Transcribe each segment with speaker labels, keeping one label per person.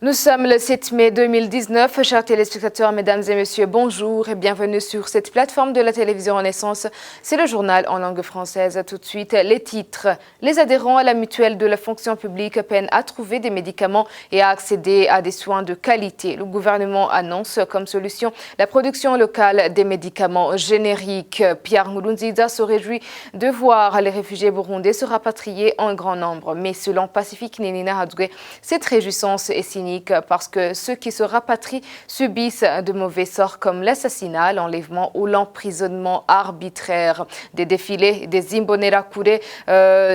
Speaker 1: Nous sommes le 7 mai 2019. Chers téléspectateurs, mesdames et messieurs, bonjour et bienvenue sur cette plateforme de la télévision Renaissance. C'est le journal en langue française. Tout de suite, les titres. Les adhérents à la mutuelle de la fonction publique peinent à trouver des médicaments et à accéder à des soins de qualité. Le gouvernement annonce comme solution la production locale des médicaments génériques. Pierre Nkurunziza se réjouit de voir les réfugiés burundais se rapatrier en grand nombre. Mais selon Pacifique Nininahatswe, cette réjouissance est cynique parce que ceux qui se rapatrient subissent de mauvais sorts comme l'assassinat, l'enlèvement ou l'emprisonnement arbitraire. Des défilés des Imbonerakure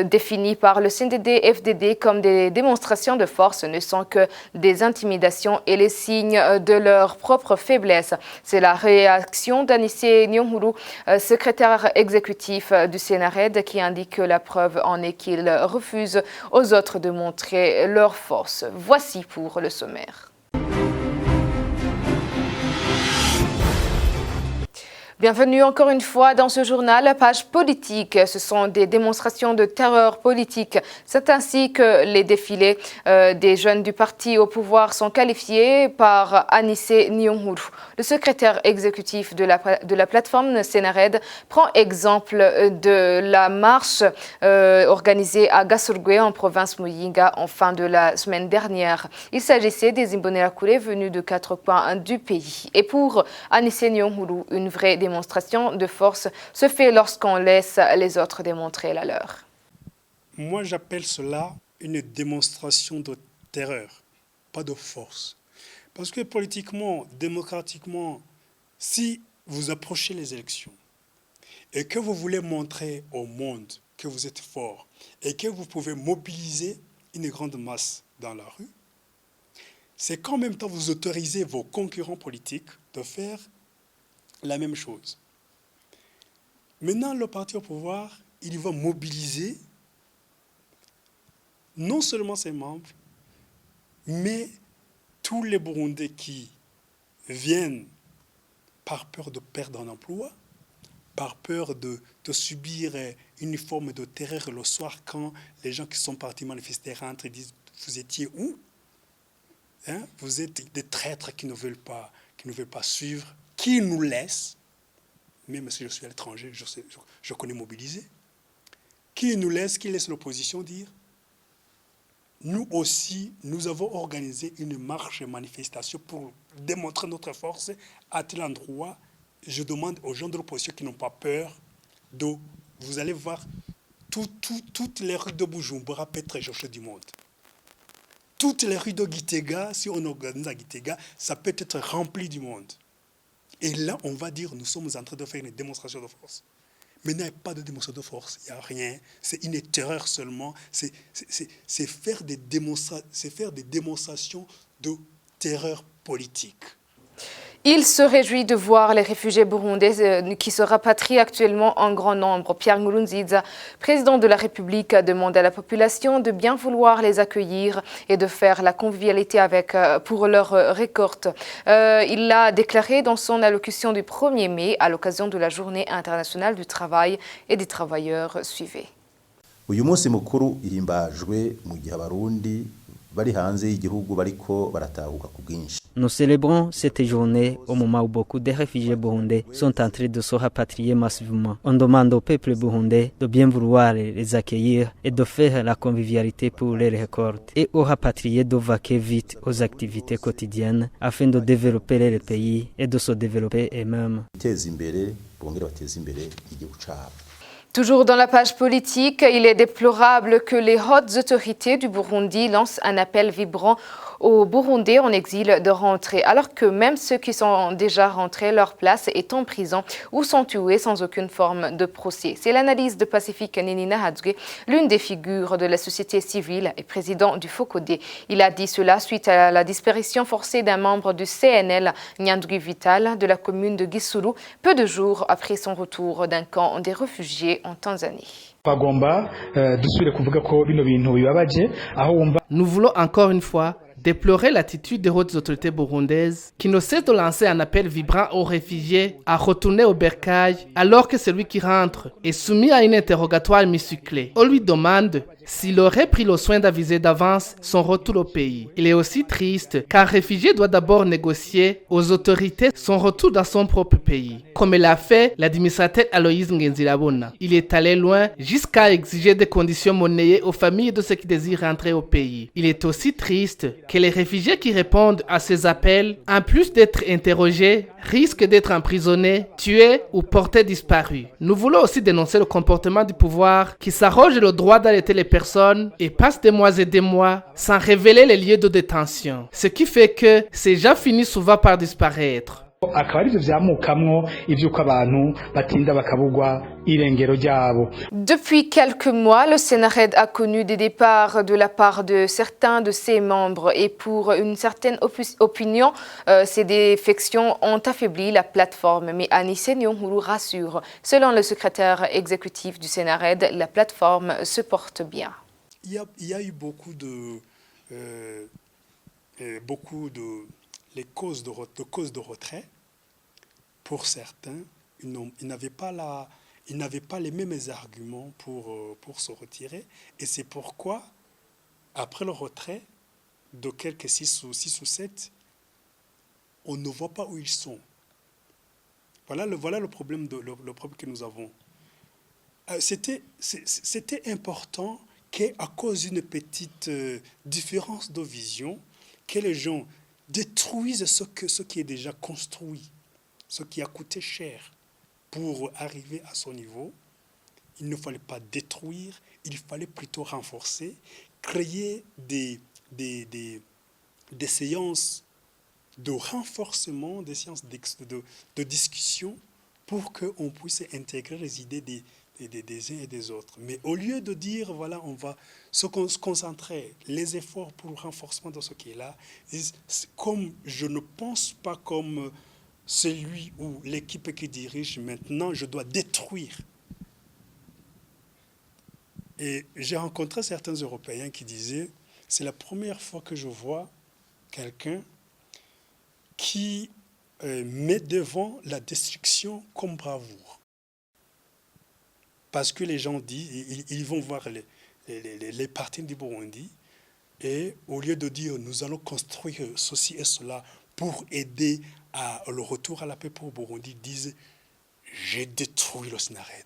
Speaker 1: définis par le CNDD-FDD comme des démonstrations de force ne sont que des intimidations et les signes de leur propre faiblesse. C'est la réaction d'Anissé Nyonghuru, secrétaire exécutif du Sénarède, qui indique que la preuve en est qu'ils refusent aux autres de montrer leur force. Voici pour le sommaire. Bienvenue encore une fois dans ce journal, page politique. Ce sont des démonstrations de terreur politique. C'est ainsi que les défilés des jeunes du parti au pouvoir sont qualifiés par Anissé Nyonghuru. Le secrétaire exécutif de la plateforme Sénarède prend exemple de la marche organisée à Gasorgwe en province Muyinga en fin de la semaine dernière. Il s'agissait des Imbonerakure venus de 4 coins du pays. Et pour Anissé Nyonghuru, une vraie démonstration de force se fait lorsqu'on laisse les autres démontrer la leur.
Speaker 2: Moi, j'appelle cela une démonstration de terreur, pas de force. Parce que politiquement, démocratiquement, si vous approchez les élections et que vous voulez montrer au monde que vous êtes fort et que vous pouvez mobiliser une grande masse dans la rue, c'est qu'en même temps vous autorisez vos concurrents politiques de faire la même chose. Maintenant, le parti au pouvoir, il va mobiliser non seulement ses membres, mais tous les Burundais qui viennent par peur de perdre un emploi, par peur de subir une forme de terreur le soir quand les gens qui sont partis manifester rentrent et disent « Vous étiez où ?» Vous êtes des traîtres qui ne veulent pas suivre, qui nous laissent, même si je suis à l'étranger, je connais mobiliser, qui nous laisse, qui laisse l'opposition dire, nous aussi, nous avons organisé une marche et manifestation pour démontrer notre force à tel endroit. Je demande aux gens de l'opposition qui n'ont pas peur vous allez voir, toutes les rues de Bujumbura peuvent être réchauffées du monde. Toutes les rues de Gitega, si on organise à Gitega, ça peut être rempli du monde. Et là, on va dire, nous sommes en train de faire une démonstration de force. Mais il n'y a pas de démonstration de force, il n'y a rien. C'est une terreur seulement. C'est faire des démonstrations de terreur politique.
Speaker 1: Il se réjouit de voir les réfugiés burundais qui se rapatrient actuellement en grand nombre. Pierre Nkurunziza, président de la République, demande à la population de bien vouloir les accueillir et de faire la convivialité pour leur récolte. Il l'a déclaré dans son allocution du 1er mai à l'occasion de la Journée internationale du travail et des travailleurs. Suivez.
Speaker 3: Uyu munsi mukuru irimbajwe mu gihe abarundi bari hanze y'igihugu bariko baratahuka ku bwinshi.
Speaker 4: Nous célébrons cette journée au moment où beaucoup de réfugiés burundais sont en train de se rapatrier massivement. On demande au peuple burundais de bien vouloir les accueillir et de faire la convivialité pour les récoltes et aux rapatriés de vaquer vite aux activités quotidiennes afin de développer le pays et de se développer eux-mêmes.
Speaker 1: Toujours dans la page politique, il est déplorable que les hautes autorités du Burundi lancent un appel vibrant aux Burundais en exil de rentrer, alors que même ceux qui sont déjà rentrés, leur place est en prison ou sont tués sans aucune forme de procès. C'est l'analyse de Pacifique Nininahatswe, l'une des figures de la société civile et président du FOCODE. Il a dit cela suite à la disparition forcée d'un membre du CNL, Nyandwi Vital, de la commune de Gisuru, peu de jours après son retour d'un camp des réfugiés en Tanzanie.
Speaker 5: Nous voulons encore une fois déplorer l'attitude des hautes autorités burundaises qui ne cessent de lancer un appel vibrant aux réfugiés à retourner au bercail alors que celui qui rentre est soumis à un interrogatoire musclé. On lui demande s'il aurait pris le soin d'aviser d'avance son retour au pays. Il est aussi triste qu'un réfugié doit d'abord négocier aux autorités son retour dans son propre pays, comme l'a fait l'administrateur Aloïse Ngenzirabona. Il est allé loin jusqu'à exiger des conditions monnayées aux familles de ceux qui désirent rentrer au pays. Il est aussi triste que les réfugiés qui répondent à ces appels, en plus d'être interrogés, risquent d'être emprisonnés, tués ou portés disparus. Nous voulons aussi dénoncer le comportement du pouvoir qui s'arroge le droit d'arrêter les personnes et passe des mois et des mois sans révéler les lieux de détention. Ce qui fait que ces gens finissent souvent par disparaître.
Speaker 1: Depuis quelques mois, le Sénarède a connu des départs de la part de certains de ses membres et pour une certaine opinion, ces défections ont affaibli la plateforme. Mais Annie Senyonghuru rassure, selon le secrétaire exécutif du Sénarède, la plateforme se porte bien.
Speaker 2: Il y a eu beaucoup de les causes de retrait. Pour certains, ils n'avaient pas les mêmes arguments pour se retirer. Et c'est pourquoi, après le retrait de quelques 6 ou 7, on ne voit pas où ils sont. Voilà le problème que nous avons. C'était important qu'à cause d'une petite différence de vision, que les gens détruisent ce qui est déjà construit, ce qui a coûté cher pour arriver à son niveau. Il ne fallait pas détruire, il fallait plutôt renforcer, créer des séances de renforcement, des séances de discussion pour qu'on puisse intégrer les idées des uns et des autres. Mais au lieu de dire, voilà, on va se concentrer, les efforts pour le renforcement de ce qui est là, comme je ne pense pas comme celui ou l'équipe qui dirige maintenant, je dois détruire. Et j'ai rencontré certains Européens qui disaient, c'est la première fois que je vois quelqu'un qui met devant la destruction comme bravoure. Parce que les gens disent, ils vont voir les partis du Burundi, et au lieu de dire nous allons construire ceci et cela pour aider le retour à la paix pour Burundi, ils disent j'ai détruit le Sénarède.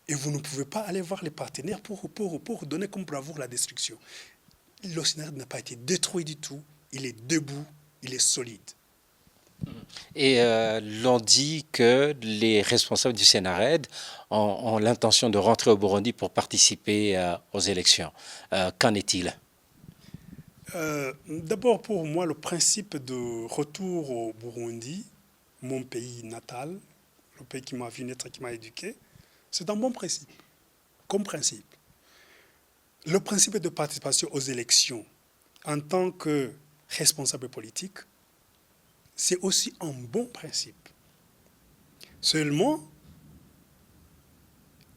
Speaker 2: Et vous ne pouvez pas aller voir les partenaires pour donner comme bravoure la destruction. Le Sénarède n'a pas été détruit du tout, il est debout, il est solide.
Speaker 6: Et l'on dit que les responsables du Sénarède ont l'intention de rentrer au Burundi pour participer aux élections. Qu'en est-il ?
Speaker 2: D'abord, pour moi, le principe de retour au Burundi, mon pays natal, le pays qui m'a vu naître, qui m'a éduqué, c'est un bon principe, comme principe. Le principe de participation aux élections en tant que responsable politique, c'est aussi un bon principe. Seulement,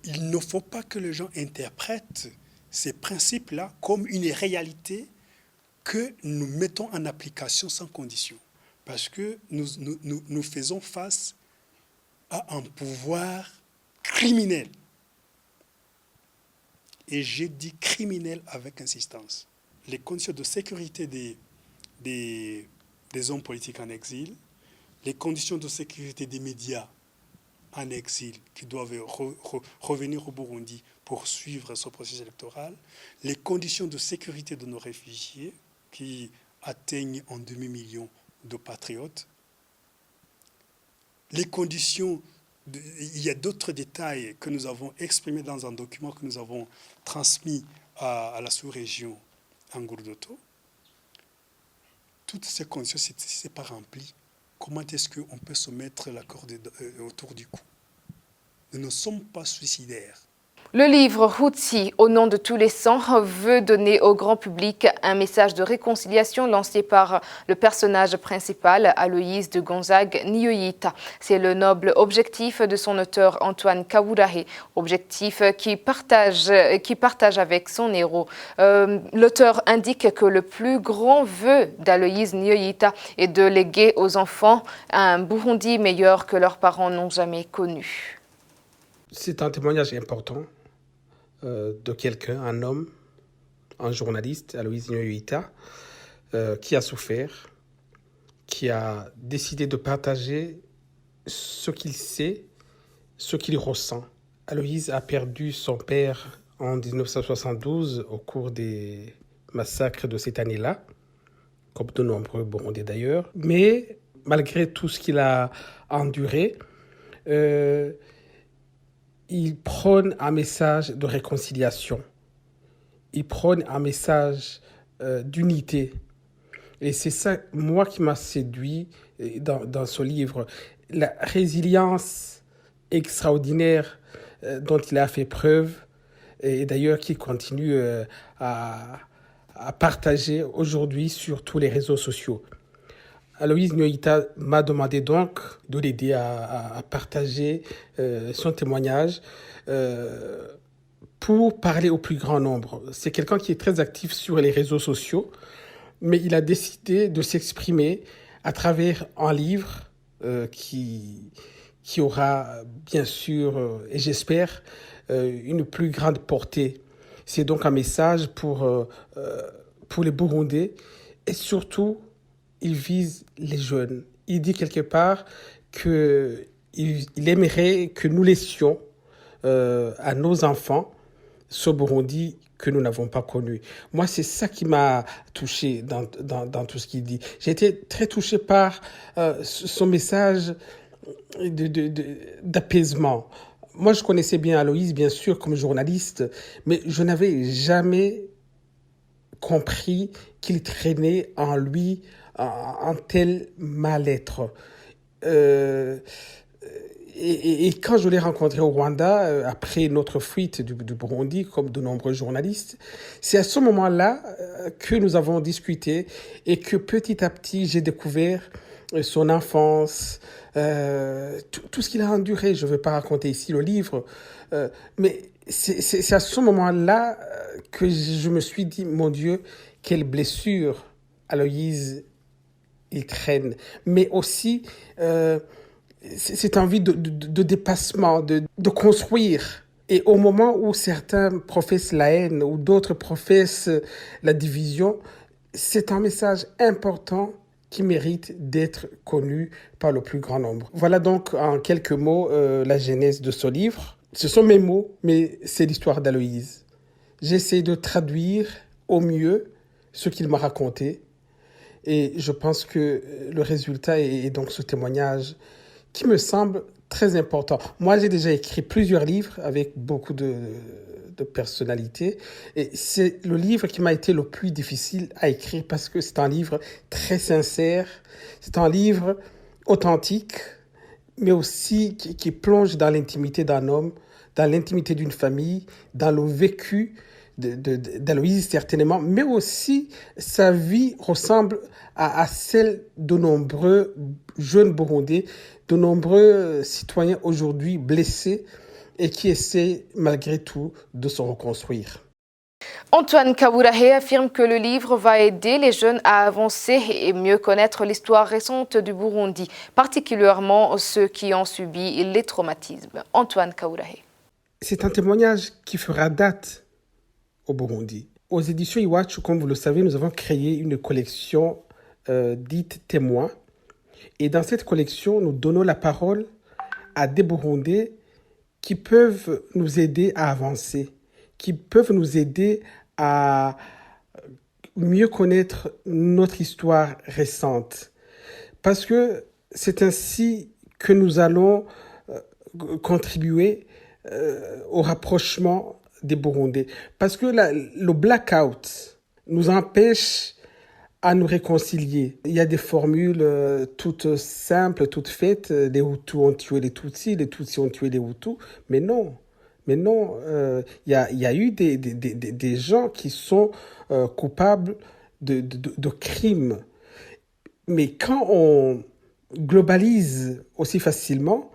Speaker 2: il ne faut pas que les gens interprètent ces principes-là comme une réalité que nous mettons en application sans condition. Parce que nous faisons face à un pouvoir criminel. Et j'ai dit criminel avec insistance. Les conditions de sécurité des hommes politiques en exil, les conditions de sécurité des médias en exil qui doivent revenir au Burundi pour suivre ce processus électoral, les conditions de sécurité de nos réfugiés qui atteignent un demi-million de patriotes, les conditions, il y a d'autres détails que nous avons exprimés dans un document que nous avons transmis à la sous-région Ngurdoto. Toutes ces conditions, si ce n'est pas rempli, comment est-ce qu'on peut se mettre la corde autour du cou? Nous ne sommes pas suicidaires.
Speaker 1: Le livre Hutsi, au nom de tous les sangs, veut donner au grand public un message de réconciliation lancé par le personnage principal, Aloïse de Gonzague Niyoyita. C'est le noble objectif de son auteur Antoine Kawurahe, objectif qui partage avec son héros. L'auteur indique que le plus grand vœu d'Aloïse Niyoyita est de léguer aux enfants un Burundi meilleur que leurs parents n'ont jamais connu.
Speaker 7: C'est un témoignage important de quelqu'un, un homme, un journaliste, Aloïse Nyoita, qui a souffert, qui a décidé de partager ce qu'il sait, ce qu'il ressent. Aloïse a perdu son père en 1972 au cours des massacres de cette année-là, comme de nombreux Burundais d'ailleurs. Mais malgré tout ce qu'il a enduré, il prône un message de réconciliation. Il prône un message d'unité. Et c'est ça, moi, qui m'a séduit dans ce livre. La résilience extraordinaire dont il a fait preuve, et d'ailleurs qu'il continue à partager aujourd'hui sur tous les réseaux sociaux. Aloïse Nyoita m'a demandé donc de l'aider à partager son témoignage pour parler au plus grand nombre. C'est quelqu'un qui est très actif sur les réseaux sociaux, mais il a décidé de s'exprimer à travers un livre qui aura, bien sûr, et j'espère, une plus grande portée. C'est donc un message pour les Burundais et surtout, il vise les jeunes. Il dit quelque part qu'il aimerait que nous laissions à nos enfants ce Burundi que nous n'avons pas connu. Moi, c'est ça qui m'a touché dans tout ce qu'il dit. J'ai été très touché par son message d'apaisement. Moi, je connaissais bien Aloïse, bien sûr, comme journaliste, mais je n'avais jamais compris qu'il traînait en lui un tel mal-être. Et quand je l'ai rencontré au Rwanda, après notre fuite du Burundi, comme de nombreux journalistes, c'est à ce moment-là que nous avons discuté et que petit à petit, j'ai découvert son enfance, tout ce qu'il a enduré. Je ne vais pas raconter ici le livre, mais c'est à ce moment-là que je me suis dit, mon Dieu, quelle blessure Aloïse il traîne. Mais aussi, cette envie de dépassement, de construire. Et au moment où certains professent la haine ou d'autres professent la division, c'est un message important qui mérite d'être connu par le plus grand nombre. Voilà donc en quelques mots la genèse de ce livre. Ce sont mes mots, mais c'est l'histoire d'Aloïse. J'essaie de traduire au mieux ce qu'il m'a raconté. Et je pense que le résultat est donc ce témoignage qui me semble très important. Moi, j'ai déjà écrit plusieurs livres avec beaucoup de personnalités. Et c'est le livre qui m'a été le plus difficile à écrire parce que c'est un livre très sincère. C'est un livre authentique, mais aussi qui plonge dans l'intimité d'un homme, dans l'intimité d'une famille, dans le vécu d'Aloïse certainement, mais aussi sa vie ressemble à celle de nombreux jeunes Burundais, de nombreux citoyens aujourd'hui blessés et qui essaient malgré tout de se reconstruire.
Speaker 1: Antoine Kaburahe affirme que le livre va aider les jeunes à avancer et mieux connaître l'histoire récente du Burundi, particulièrement ceux qui ont subi les traumatismes. Antoine Kaburahe.
Speaker 7: C'est un témoignage qui fera date au Burundi. Aux éditions Iwachu, comme vous le savez, nous avons créé une collection dite Témoins. Et dans cette collection, nous donnons la parole à des Burundais qui peuvent nous aider à avancer, qui peuvent nous aider à mieux connaître notre histoire récente. Parce que c'est ainsi que nous allons contribuer au rapprochement des Burundais. Parce que le blackout nous empêche à nous réconcilier. Il y a des formules toutes simples, toutes faites. Les Hutus ont tué les Tutsis, les Tutsis ont tué les Hutus. Mais non, il y a eu des gens qui sont coupables de crimes. Mais quand on globalise aussi facilement,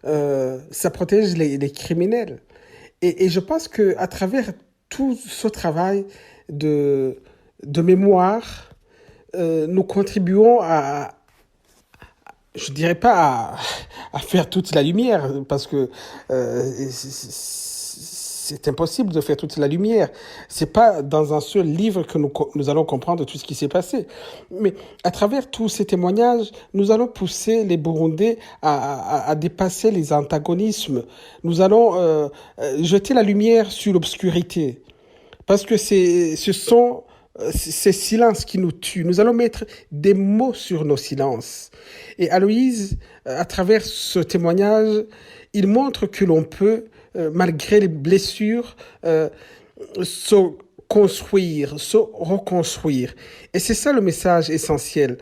Speaker 7: ça protège les criminels. Et je pense qu'à travers tout ce travail de mémoire, nous contribuons je dirais pas à faire toute la lumière, parce que c'est impossible de faire toute la lumière. C'est pas dans un seul livre que nous allons comprendre tout ce qui s'est passé. Mais à travers tous ces témoignages, nous allons pousser les Burundais à dépasser les antagonismes. Nous allons jeter la lumière sur l'obscurité. Parce que ce sont ces silences qui nous tuent. Nous allons mettre des mots sur nos silences. Et Aloïse, à travers ce témoignage, il montre que l'on peut, malgré les blessures, se construire, se reconstruire. Et c'est ça le message essentiel.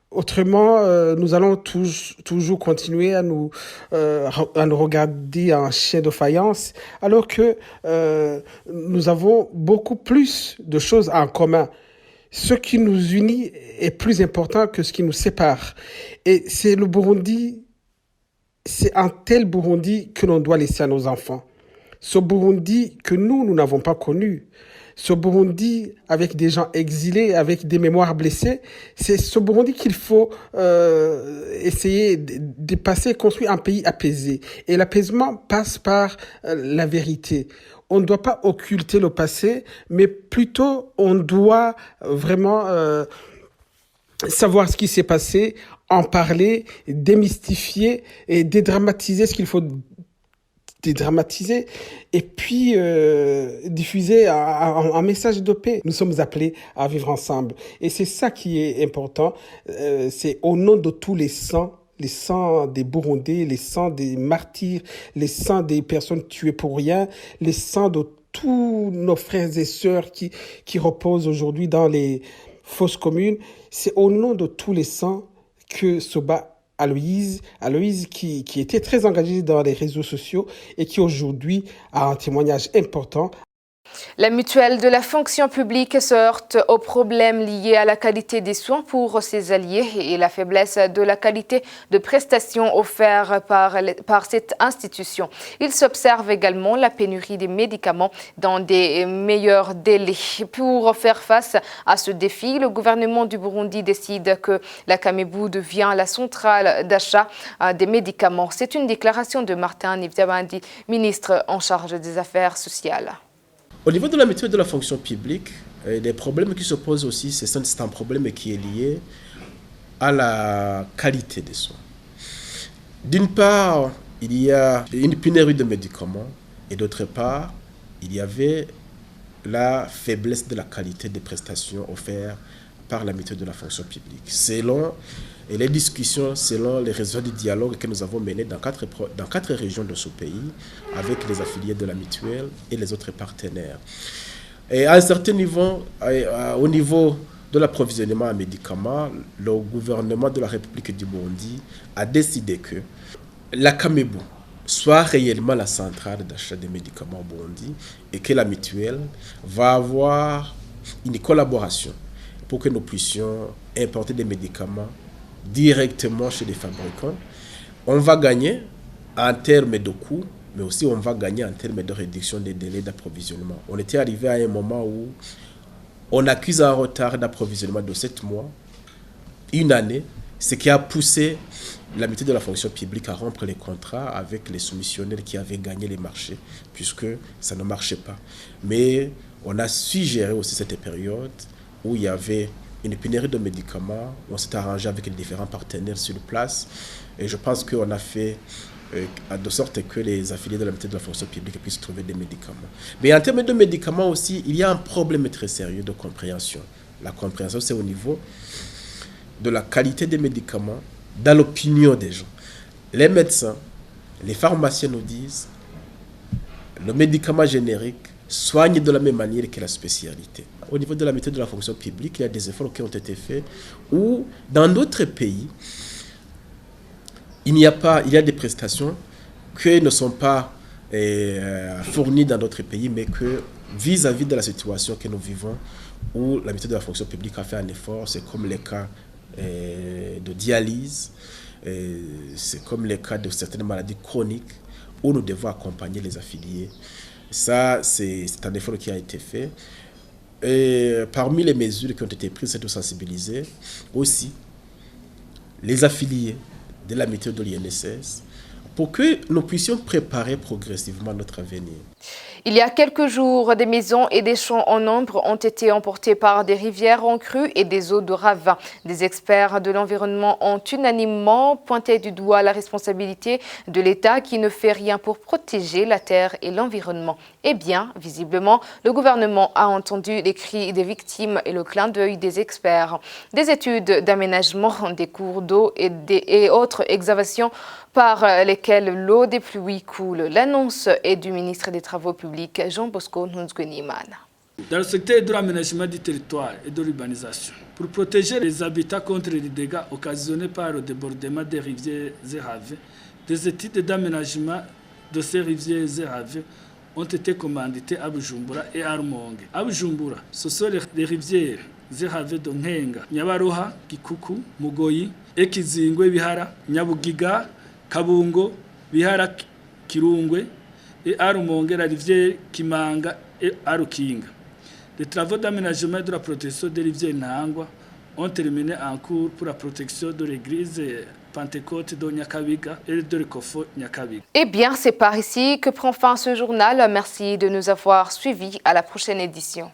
Speaker 7: Autrement, nous allons toujours continuer à nous regarder en chien de faïence, alors que nous avons beaucoup plus de choses en commun. Ce qui nous unit est plus important que ce qui nous sépare. Et c'est le Burundi, c'est un tel Burundi que l'on doit laisser à nos enfants. Ce Burundi que nous n'avons pas connu. Ce Burundi avec des gens exilés, avec des mémoires blessées, c'est ce Burundi qu'il faut essayer de dépasser, construire un pays apaisé. Et l'apaisement passe par la vérité. On ne doit pas occulter le passé, mais plutôt on doit vraiment savoir ce qui s'est passé, en parler, démystifier et dédramatiser ce qu'il faut dédramatiser et puis diffuser un message de paix. Nous sommes appelés à vivre ensemble. Et c'est ça qui est important. C'est au nom de tous les sangs des Burundais, les sangs des martyrs, les sangs des personnes tuées pour rien, les sangs de tous nos frères et sœurs qui reposent aujourd'hui dans les fosses communes. C'est au nom de tous les sangs que se bat Aloïse qui était très engagée dans les réseaux sociaux et qui aujourd'hui a un témoignage important.
Speaker 1: La mutuelle de la fonction publique se heurte aux problèmes liés à la qualité des soins pour ses alliés et la faiblesse de la qualité de prestations offertes par cette institution. Il s'observe également la pénurie des médicaments dans des meilleurs délais. Pour faire face à ce défi, le gouvernement du Burundi décide que la Camebu devient la centrale d'achat des médicaments. C'est une déclaration de Martin Nivyabandi, ministre en charge des Affaires sociales.
Speaker 8: Au niveau de la mutuelle de la fonction publique, les problèmes qui se posent aussi, c'est un problème qui est lié à la qualité des soins. D'une part, il y a une pénurie de médicaments et d'autre part, il y avait la faiblesse de la qualité des prestations offertes par la mutuelle de la fonction publique. Selon les discussions, selon les réseaux de dialogue que nous avons menés dans quatre régions de ce pays, avec les affiliés de la mutuelle et les autres partenaires. Et à un certain niveau, au niveau de l'approvisionnement en médicaments, le gouvernement de la République du Burundi a décidé que la Camebu soit réellement la centrale d'achat des médicaments au Burundi et que la mutuelle va avoir une collaboration pour que nous puissions importer des médicaments directement chez les fabricants. On va gagner en termes de coûts, mais aussi on va gagner en termes de réduction des délais d'approvisionnement. On était arrivé à un moment où on accuse un retard d'approvisionnement de 7 mois, une année, ce qui a poussé la mutuelle de la fonction publique à rompre les contrats avec les soumissionnaires qui avaient gagné les marchés, puisque ça ne marchait pas. Mais on a su gérer aussi cette période où il y avait une pénurie de médicaments. On s'est arrangé avec les différents partenaires sur place et je pense qu'on a fait de sorte que les affiliés de la mutuelle de la fonction publique puissent trouver des médicaments. Mais en termes de médicaments aussi, il y a un problème très sérieux de compréhension. La compréhension, c'est au niveau de la qualité des médicaments dans l'opinion des gens. Les médecins, les pharmaciens nous disent le médicament générique soigne de la même manière que la spécialité. Au niveau de la mutuelle de la fonction publique, il y a des efforts qui ont été faits où, dans d'autres pays, il y a des prestations qui ne sont pas fournies dans d'autres pays, mais que vis-à-vis de la situation que nous vivons, où la mutuelle de la fonction publique a fait un effort, c'est comme les cas de dialyse, c'est comme les cas de certaines maladies chroniques, où nous devons accompagner les affiliés. Ça, c'est un effort qui a été fait. Et parmi les mesures qui ont été prises, c'est de sensibiliser aussi les affiliés de la mutuelle de l'INSS pour que nous puissions préparer progressivement notre avenir.
Speaker 1: Il y a quelques jours, des maisons et des champs en nombre ont été emportés par des rivières en crue et des eaux de ravin. Des experts de l'environnement ont unanimement pointé du doigt la responsabilité de l'État qui ne fait rien pour protéger la terre et l'environnement. Eh bien, visiblement, le gouvernement a entendu les cris des victimes et le clin d'œil des experts. Des études d'aménagement des cours d'eau et autres excavations par lesquelles l'eau des pluies coule. L'annonce est du ministre des Travaux publics, Jean Bosco Ntunzwenimana.
Speaker 9: Dans le secteur de l'aménagement du territoire et de l'urbanisation, pour protéger les habitats contre les dégâts occasionnés par le débordement des rivières et ravins, des études d'aménagement de ces rivières et ravins ont été commanditées à Bujumbura et à Rumonge. À Bujumbura, ce sont les rivières et ravins de Nkenga, Nyabaroha, Kikuku, Mugoyi, Ekizingwe, Bihara, Nyabugiga, Kabungo, Bihara, Kirungwe, et à Rumonge, la rivière Kimanga et à Rukinga. Les travaux d'aménagement et de la protection des rivières Nahangwa ont terminé en cours pour la protection de l'église Pentecôte de Nyakabiga et de l'Ekofo Nyakabiga.
Speaker 1: Eh bien, c'est par ici que prend fin ce journal. Merci de nous avoir suivis. À la prochaine édition.